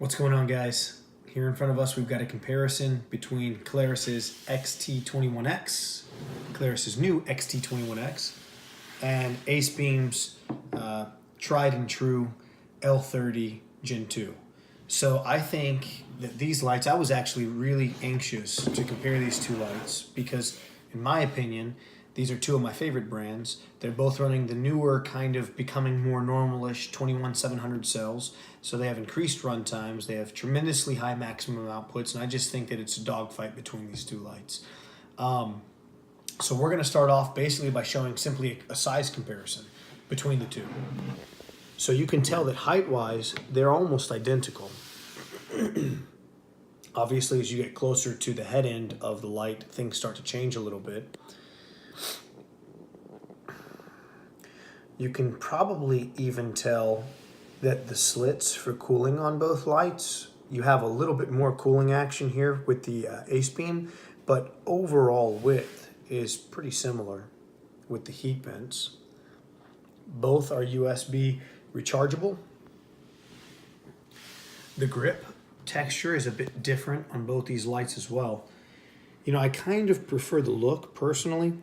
What's going on, guys? Here in front of us, we've got a comparison between Klarus's XT21X, Klarus's new XT21X, and Acebeam's tried and true L30 Gen 2. So I think that these lights, I was actually really anxious to compare these two lights because, in my opinion, these are two of my favorite brands. They're both running the newer, kind of becoming more normal-ish 21700 cells. So they have increased run times. They have tremendously high maximum outputs, and I just think that it's a dogfight between these two lights. So we're going to start off basically by showing simply a size comparison between the two. So you can tell that height-wise, they're almost identical. Obviously, as you get closer to the head end of the light, things start to change a little bit. You can probably even tell that the slits for cooling on both lights, you have a little bit more cooling action here with the Acebeam, but overall width is pretty similar with the heat vents. Both are USB rechargeable. The grip texture is a bit different on both these lights as well. You know, I kind of prefer the look, personally,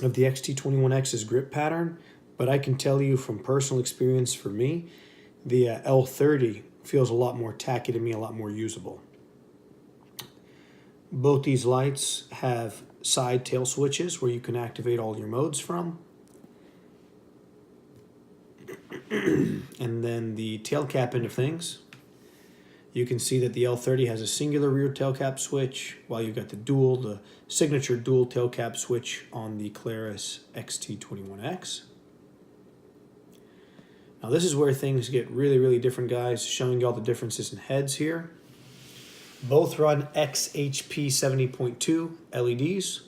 of the XT21X's grip pattern, but I can tell you from personal experience for me, the L30 feels a lot more tacky to me, a lot more usable. Both these lights have side tail switches where you can activate all your modes from. And then the tail cap end of things, you can see that the L30 has a singular rear tail cap switch, while you've got the signature dual tail cap switch on the Klarus XT21X. Now this is where things get really, really different, guys, showing you all the differences in heads here. Both run XHP 70.2 LEDs,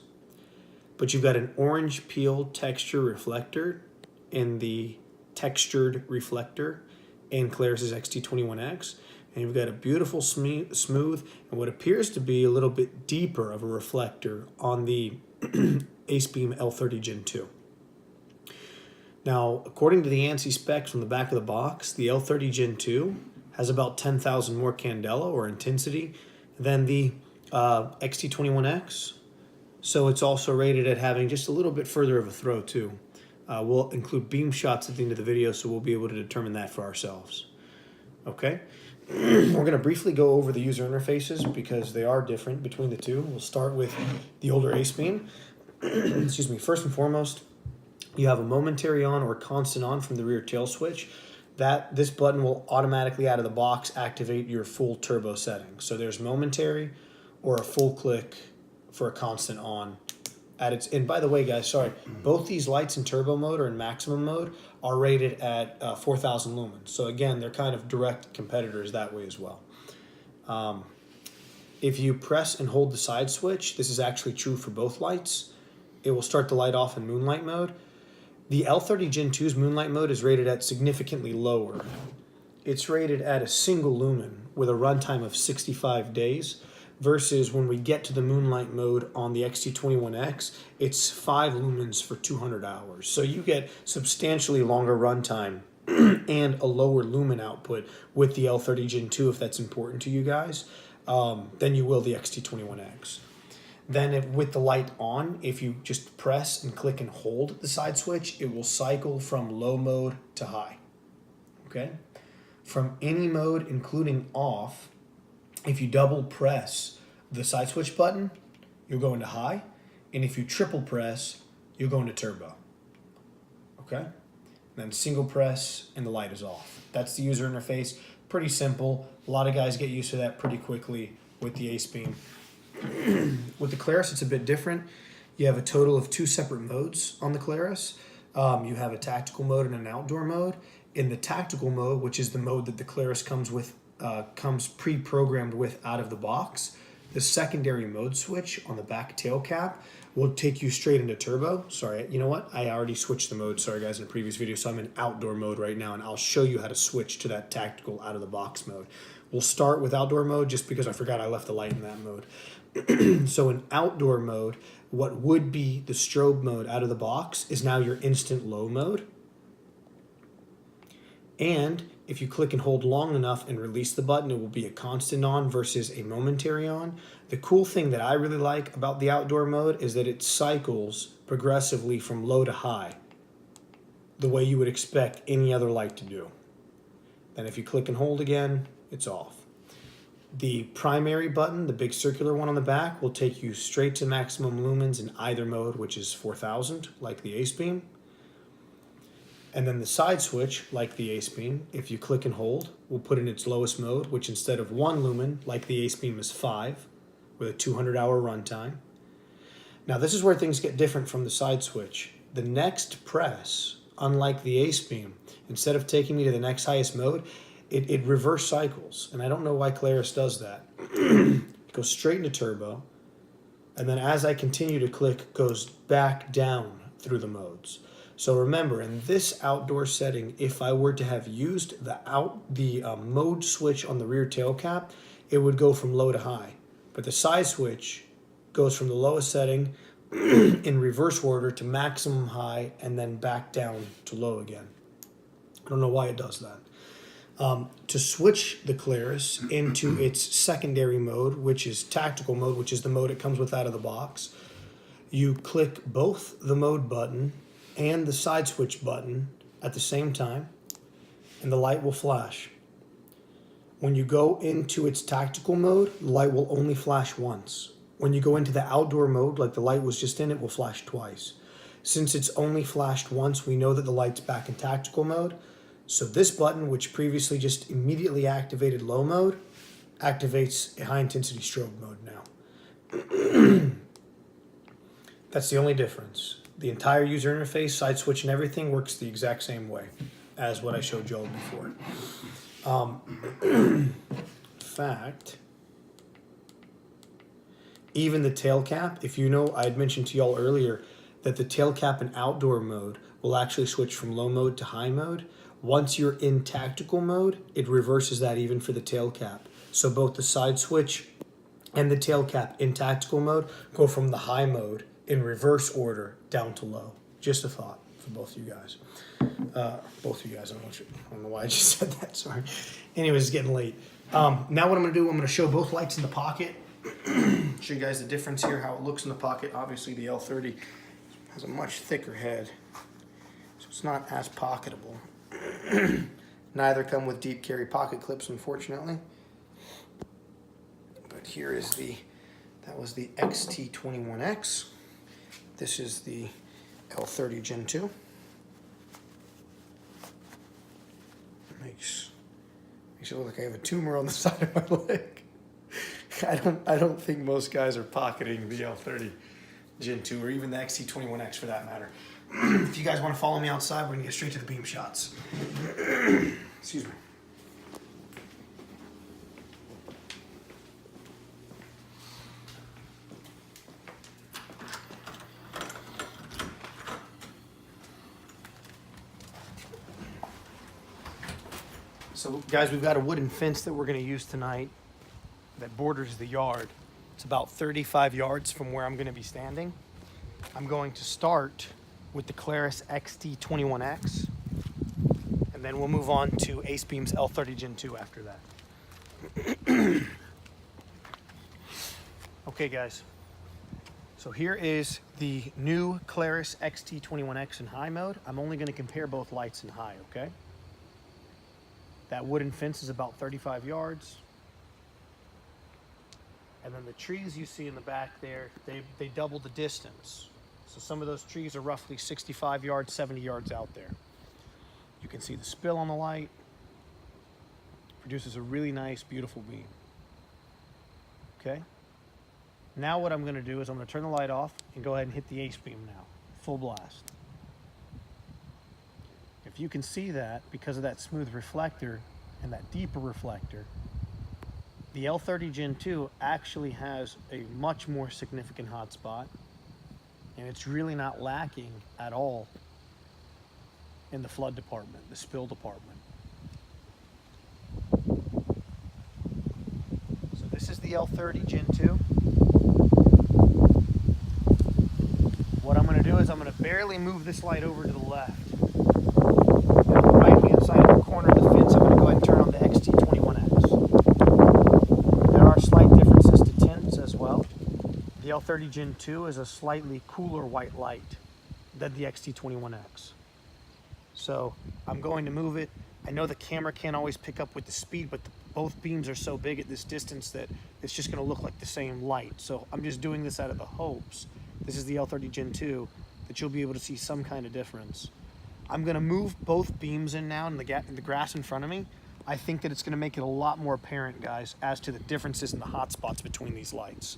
but you've got an orange peel texture reflector in the textured reflector in Klarus's XT21X, and you've got a beautiful smooth and what appears to be a little bit deeper of a reflector on the Acebeam L30 Gen 2. Now, according to the ANSI specs on the back of the box, the L30 Gen 2 has about 10,000 more candela or intensity than the XT21X. So it's also rated at having just a little bit further of a throw too. We'll include beam shots at the end of the video, so we'll be able to determine that for ourselves. Okay, we're going to briefly go over the user interfaces because they are different between the two. We'll start with the older Acebeam. Excuse me. First and foremost, you have a momentary on or constant on from the rear tail switch. This button will automatically out of the box activate your full turbo setting. So there's momentary or a full click for a constant on. And by the way, guys, sorry, both these lights in turbo mode or in maximum mode are rated at 4,000 lumens. So again, they're kind of direct competitors that way as well. If you press and hold the side switch, this is actually true for both lights, it will start the light off in moonlight mode. The L30 Gen 2's moonlight mode is rated at significantly lower. It's rated at a single lumen with a runtime of 65 days, versus when we get to the moonlight mode on the XT21X, it's 5 lumens for 200 hours. So you get substantially longer runtime and a lower lumen output with the L30 Gen 2, if that's important to you guys, than you will the XT21X. Then with the light on, if you just press and click and hold the side switch, it will cycle from low mode to high. Okay? From any mode, including off, if you double press the side switch button, you'll go into high. And if you triple press, you'll go into turbo. Okay? Then single press and the light is off. That's the user interface. Pretty simple. A lot of guys get used to that pretty quickly with the Acebeam. With the Klarus, it's a bit different. You have a total of 2 separate modes on the Klarus. You have a tactical mode and an outdoor mode. In the tactical mode, which is the mode that the Klarus comes pre-programmed with out of the box, the secondary mode switch on the back tail cap will take you straight into turbo. Sorry, you know what? I already switched the mode. Sorry, guys, in the previous video. So I'm in outdoor mode right now, and I'll show you how to switch to that tactical out of the box mode. We'll start with outdoor mode just because I forgot I left the light in that mode. So in outdoor mode, what would be the strobe mode out of the box is now your instant low mode. And if you click and hold long enough and release the button, it will be a constant on versus a momentary on. The cool thing that I really like about the outdoor mode is that it cycles progressively from low to high, the way you would expect any other light to do. Then if you click and hold again, it's off. The primary button, the big circular one on the back, will take you straight to maximum lumens in either mode, which is 4000, like the Acebeam. And then the side switch, like the Acebeam, if you click and hold, will put in its lowest mode, which instead of 1 lumen, like the Acebeam, is 5, with a 200-hour runtime. Now this is where things get different from the side switch. The next press, unlike the Acebeam, instead of taking me to the next highest mode, it reverse cycles. And I don't know why Klarus does that. It goes straight into turbo, and then as I continue to click, goes back down through the modes. So remember, in this outdoor setting, if I were to have used the mode switch on the rear tail cap, it would go from low to high. But the side switch goes from the lowest setting in reverse order to maximum high and then back down to low again. I don't know why it does that. To switch the Klarus into its secondary mode, which is tactical mode, which is the mode it comes with out of the box, you click both the mode button and the side switch button at the same time, and the light will flash. When you go into its tactical mode, the light will only flash once. When you go into the outdoor mode, like the light was just in, it will flash twice. Since it's only flashed once, we know that the light's back in tactical mode. So this button, which previously just immediately activated low mode, activates a high intensity strobe mode now. That's the only difference. The entire user interface, side switch and everything works the exact same way as what I showed you all before. In fact, even the tail cap, if you know, I had mentioned to y'all earlier that the tail cap in outdoor mode will actually switch from low mode to high mode. Once you're in tactical mode, it reverses that even for the tail cap. So both the side switch and the tail cap in tactical mode go from the high mode in reverse order down to low. Just a thought for both you guys. Both of you guys, I don't know why I just said that, sorry. Anyways, it's getting late. Now what I'm gonna do, I'm gonna show both lights in the pocket. Show you guys the difference here, how it looks in the pocket. Obviously the L30 has a much thicker head, so it's not as pocketable. Neither come with deep carry pocket clips, unfortunately. But here is that was the XT21X. This is the L30 Gen 2. Makes it look like I have a tumor on the side of my leg. I don't think most guys are pocketing the L30 Gen 2 or even the XT21X for that matter. If you guys want to follow me outside, we're going to get straight to the beam shots. Excuse me. So guys, we've got a wooden fence that we're going to use tonight that borders the yard. It's about 35 yards from where I'm going to be standing. I'm going to start with the Klarus XT21X, and then we'll move on to Acebeam's L30 Gen 2 after that. Okay guys, so here is the new Klarus XT21X in high mode. I'm only going to compare both lights in high, okay? That wooden fence is about 35 yards. And then the trees you see in the back there, they double the distance. So some of those trees are roughly 65 yards, 70 yards out there. You can see the spill on the light. Produces a really nice, beautiful beam. Okay? Now what I'm gonna do is I'm gonna turn the light off and go ahead and hit the Acebeam now, full blast. If you can see that, because of that smooth reflector and that deeper reflector, the L30 Gen 2 actually has a much more significant hotspot, and it's really not lacking at all in the flood department, the spill department. So this is the L30 Gen 2. What I'm going to do is I'm going to barely move this light over to the left. Now the right-hand side of the corner of the fence, I'm going to go The L30 Gen 2 is a slightly cooler white light than the XT21X. So I'm going to move it. I know the camera can't always pick up with the speed, but both beams are so big at this distance that it's just going to look like the same light. So I'm just doing this out of the hopes, this is the L30 Gen 2, that you'll be able to see some kind of difference. I'm going to move both beams in now in the grass in front of me. I think that it's going to make it a lot more apparent, guys, as to the differences in the hot spots between these lights.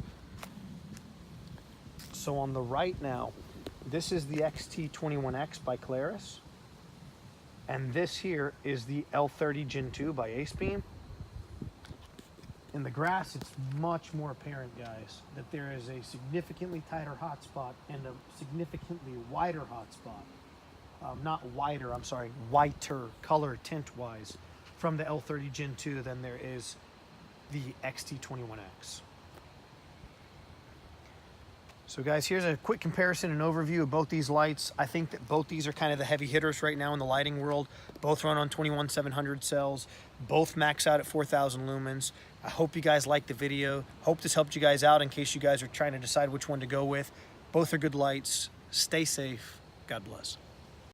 So on the right now, this is the XT21X by Klarus. And this here is the L30 Gen 2 by Acebeam. In the grass, it's much more apparent, guys, that there is a significantly tighter hotspot and a significantly wider hotspot. Not wider, I'm sorry, whiter color tint-wise from the L30 Gen 2 than there is the XT21X. So guys, here's a quick comparison and overview of both these lights. I think that both these are kind of the heavy hitters right now in the lighting world. Both run on 21700 cells. Both max out at 4000 lumens. I hope you guys liked the video. Hope this helped you guys out in case you guys are trying to decide which one to go with. Both are good lights. Stay safe. God bless.